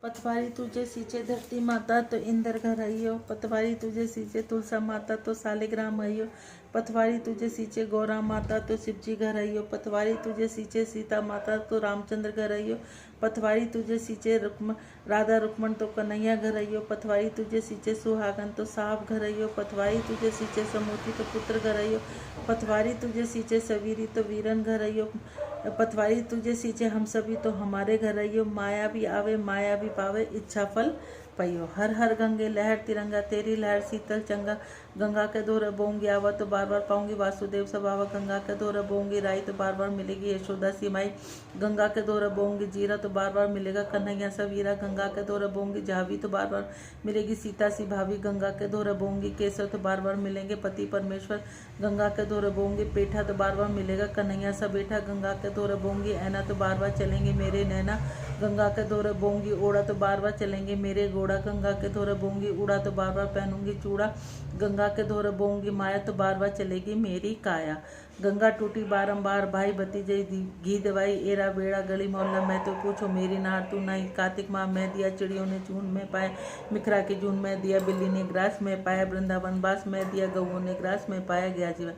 पतवारी तुझे सींचे धरती माता तो इंद्र घर आइयो। पतवारी तुझे सींचे तुलसा माता तो शालिग्राम आइयो। पतवारी तुझे सींचे गौरा माता तो शिवजी घर आइयो। पतवारी तुझे सींचे सीता माता तो रामचंद्र घर आइयो। पतवारी तुझे सींचे राधा रुक्मण तो कन्हैया घर आइयो। पतवारी तुझे सींचे सुहागन तो साहब घर आइयो। पतवारी तुझे सींचे समूति तो पुत्र घर आइयो। पतवारी तुझे सींचे सवीरी तो वीरन घर आइयो। पतवारी तुझे सींचे हम सभी तो हमारे घर आइयो। माया भी आवे माया भी पावे इच्छा फल पइयो। हर हर गंगे लहर तिरंगा तेरी लहर शीतल चंगा। गंगा के दौरे बोंगी आवा तो बार बार पाऊंगी वासुदेव सब आवा। गंगा के दौरे बोंगी राई तो बार बार मिलेगी यशोदा सी माई। गंगा के दौरे बोंगी जीरा तो बार बार मिलेगा कन्हैया सा वीरा। गंगा के दौरे बोंगी जावी तो बार बार मिलेगी सीता सी भाभी। गंगा के दौरे बोंगी केसर तो बार बार मिलेंगे पति परमेश्वर। गंगा के दौरे बोंगी पेठा तो बार बार मिलेगा कन्हैया सा बेटा। गंगा के दौरे बोंगी ऐना तो बार बार चलेंगे मेरे नैना। गंगा के दौरे बोंगी ओढ़ा तो बार बार चलेंगे मेरे घोड़ा। गंगा के दौरे बोंगी उड़ा तो बार बार पहनूंगी चूड़ा। गंगा के दौरे बोंगी माया तो बार बार चलेगी मेरी काया। गंगा टूटी बारंबार भाई भतीजे घी दवाई एरा बेड़ा गली मोहल्ला मैं तो पूछो मेरी नार तू नहीं। कार्तिक माह मैं दिया चिड़ियों ने चून में पाया। मिखरा के जून में दिया बिल्ली ने ग्रास में पाया। वृंदावन बास में दिया गऊ ने ग्रास में पाया गया जीवन।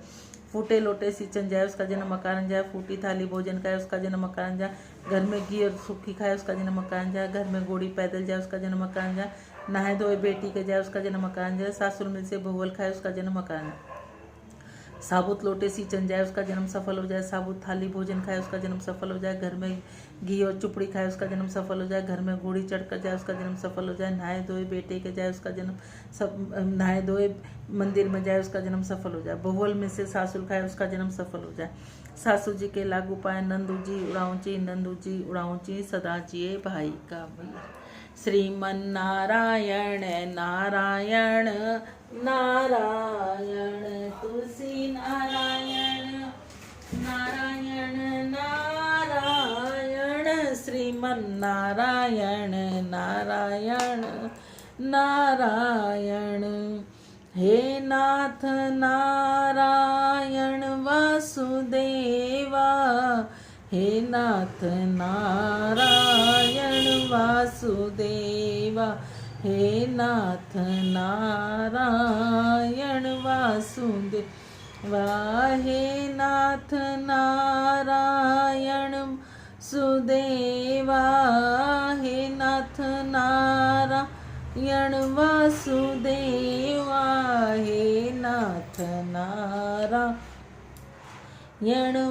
फूटे लोटे सिंचन जाए उसका जन्म मकान जाए। फूटी थाली भोजन खाए उसका जन्म मकान जाए। घर में घी और सूखी खाए उसका जन्म मकान जाए। घर में गोड़ी पैदल जाए उसका जन्म मकान जाए। नहाए धोए बेटी के जाए उसका जन्म मकान जाए। सासुर मिल से बहुवल खाए उसका जन्म मकान जाए। साबुत लोटे सींचन जाए उसका जन्म सफल हो जाए। साबुत थाली भोजन खाए उसका जन्म सफल हो जाए। घर में घी और चुपड़ी खाए उसका जन्म सफल हो जाए। घर में घोड़ी चढ़कर जाए उसका जन्म सफल हो जाए। नहाए धोए बेटे के जाए उसका जन्म नहाए धोए मंदिर में जाए उसका जन्म सफल हो जाए। बहुवल में से सासुर खाए उसका जन्म सफल हो जाए। सासू जी के लागू पाए नंदू जी उड़ाऊची। नंदू जी उड़ाऊची सदा जिए भाई का भैया। श्रीमन नारायण नारायण नारायण तुलसी नारायण नारायण नारायण। श्रीमन नारायण नारायण नारायण। हे नाथ नारायण वासुदेवा। हे नाथ नारायण वासुदेवा। हे नाथ नारायण वासुदेवा। हे नाथ नारायण सुदेवा। हे नाथ नारायण वासुदेवा। हे नाथ नारायण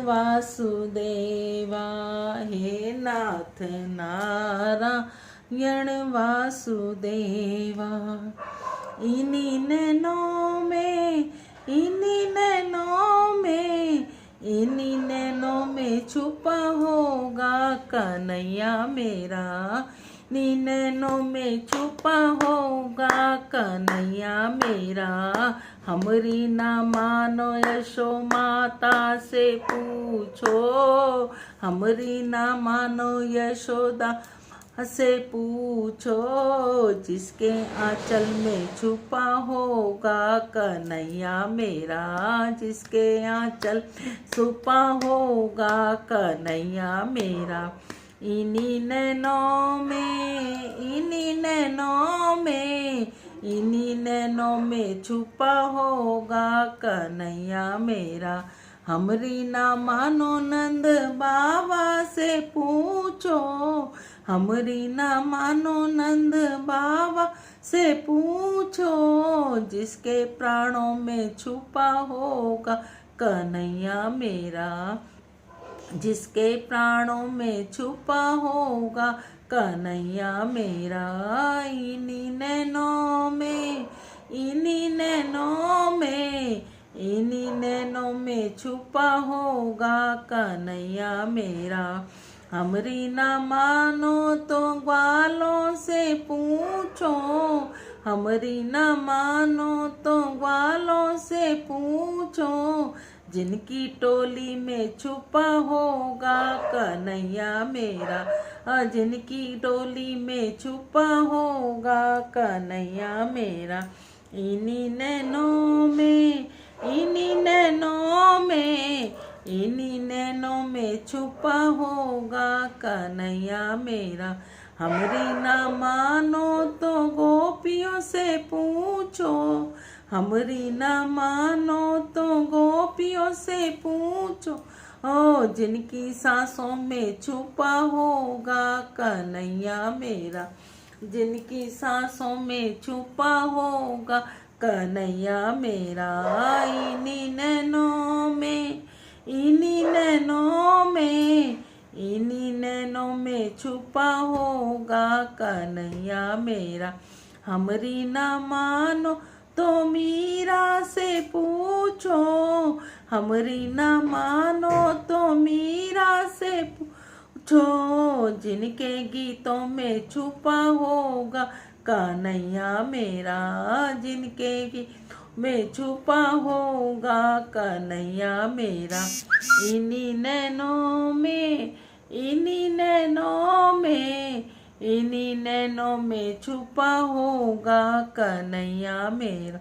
वासुदेवा। हे नाथ नारायण वासुदेवा। इन्हीं नैनों में छुपा होगा कन्हैया मेरा। इन्हीं नैनों में छुपा होगा कन्हैया मेरा। हमरी ना मानो यशो माता से पूछो। हमरी ना मानो यशोदा से पूछो। जिसके आंचल में छुपा होगा कन्हैया मेरा। जिसके आंचल छुपा होगा कन्हैया मेरा। इन्हीं नैनों में छुपा होगा कन्हैया मेरा। हमरी ना मानो नंद बाबा से पूछो। हमरी ना मानो नंद बाबा से पूछो। जिसके प्राणों में छुपा होगा कन्हैया मेरा। जिसके प्राणों में छुपा होगा कन्हैया मेरा। इन्हीं नैनों में छुपा होगा कन्हैया मेरा। हमरी ना मानो तो ग्वालों से पूछो। हमरी न मानो तो ग्वालों से पूछो, जिनकी टोली में छुपा होगा कन्हैया मेरा, जिनकी टोली में छुपा होगा कन्हैया मेरा। इन्हीं नैनों में, इन्हीं नैनों में, इन्हीं नैनों में छुपा होगा कन्हैया मेरा। हमरी ना पूछो, हमरी न मानो तो गोपियों से पूछो। ओ जिनकी सांसों में छुपा होगा कन्हैया मेरा, जिनकी सांसों में छुपा होगा कन्हैया मेरा। इन्हीं नैनों में, इन्हीं नैनों में, इन्हीं नैनों में छुपा होगा कन्हैया मेरा। हमरी न मानो तो मीरा से पूछो, हमरी न मानो तो मीरा से पूछो। जिनके गीतों में छुपा होगा कन्हैया मेरा, जिनके गीतों में छुपा होगा कन्हैया मेरा। इन्हीं नैनों में, इन्हीं नैनों में, इन्हीं नैनों में छुपा होगा कन्हैया मेरा।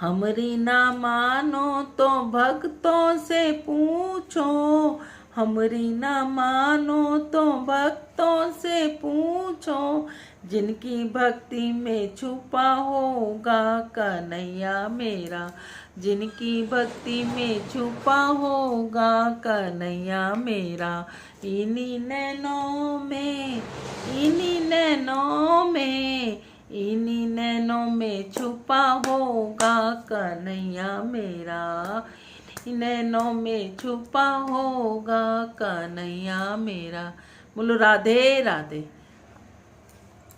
हमरी ना मानो तो भक्तों से पूछो, हमरी ना मानो तो भक्तों से पूछो। जिनकी भक्ति में छुपा होगा कन्हैया मेरा, जिनकी भक्ति में छुपा होगा कन्हैया मेरा। इन्हीं नैनों में, इन्हीं नैनों में, इन्हीं नैनों में छुपा होगा कन्हैया मेरा, इन्हीं नैनों में छुपा होगा कन्हैया मेरा। बोलो राधे राधे।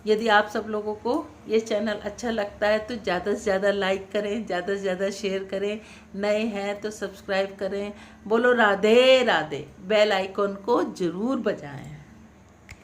यदि आप सब लोगों को ये चैनल अच्छा लगता है तो ज़्यादा से ज़्यादा लाइक करें, ज़्यादा से ज़्यादा शेयर करें, नए हैं तो सब्सक्राइब करें। बोलो राधे राधे। बेल आइकॉन को ज़रूर बजाएं।